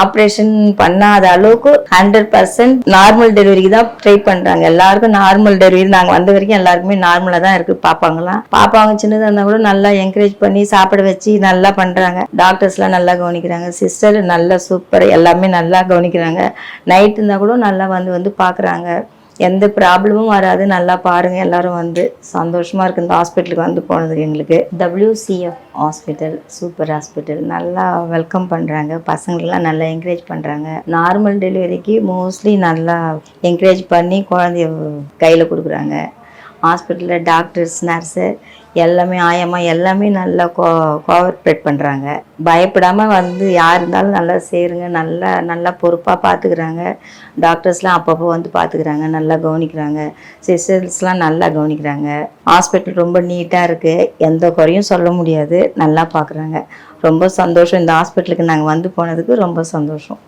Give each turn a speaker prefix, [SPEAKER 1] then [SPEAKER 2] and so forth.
[SPEAKER 1] Operation பண்ணாத அளவுக்கு 100% normal டெலிவரிக்கு தான் ட்ரை பண்றாங்க. எல்லாருக்கும் நார்மல் டெலிவரி நாங்க வந்த வரைக்கும் எல்லாருக்குமே நார்மலா தான் இருக்கு. பாப்பாங்க சின்னதா இருந்தா கூட நல்லா என்கரேஜ் பண்ணி சாப்பிட வச்சு நல்லா பண்றாங்க. டாக்டர்ஸ்லாம் நல்லா கவனிக்கிறாங்க. சிஸ்டர் நல்லா சூப்பர், எல்லாமே நல்லா கவனிக்கிறாங்க. நைட் இருந்தா கூட நல்லா வந்து பாக்குறாங்க. எந்த ப்ராப்ளமும் வராது. நல்லா பாருங்க, எல்லாரும் வந்து சந்தோஷமா இருக்கு இந்த ஹாஸ்பிட்டலுக்கு வந்து போனது. எங்களுக்கு WCF ஹாஸ்பிட்டல் சூப்பர் ஹாஸ்பிட்டல், நல்லா வெல்கம் பண்றாங்க. பசங்களெல்லாம் நல்லா என்கரேஜ் பண்றாங்க. நார்மல் டெலிவரிக்கு மோஸ்ட்லி நல்லா என்கரேஜ் பண்ணி குழந்தைய கையில் கொடுக்குறாங்க. ஹாஸ்பிட்டலில் டாக்டர்ஸ், நர்ஸு எல்லாமே, ஆயம்மா எல்லாமே நல்லா கோஆப்ரேட் பண்ணுறாங்க. பயப்படாமல் வந்து யார் இருந்தாலும் நல்லா சேருங்க. நல்லா பொறுப்பாக பார்த்துக்கிறாங்க. டாக்டர்ஸ்லாம் அப்பப்போ வந்து பார்த்துக்கிறாங்க, நல்லா கவனிக்கிறாங்க. சிஸ்டர்ஸ்லாம் நல்லா கவனிக்கிறாங்க. ஹாஸ்பிட்டல் ரொம்ப நீட்டாக இருக்குது, எந்த குறையும் சொல்ல முடியாது. நல்லா பார்க்குறாங்க. ரொம்ப சந்தோஷம். இந்த ஹாஸ்பிட்டலுக்கு நாங்கள் வந்து போனதுக்கு ரொம்ப சந்தோஷம்.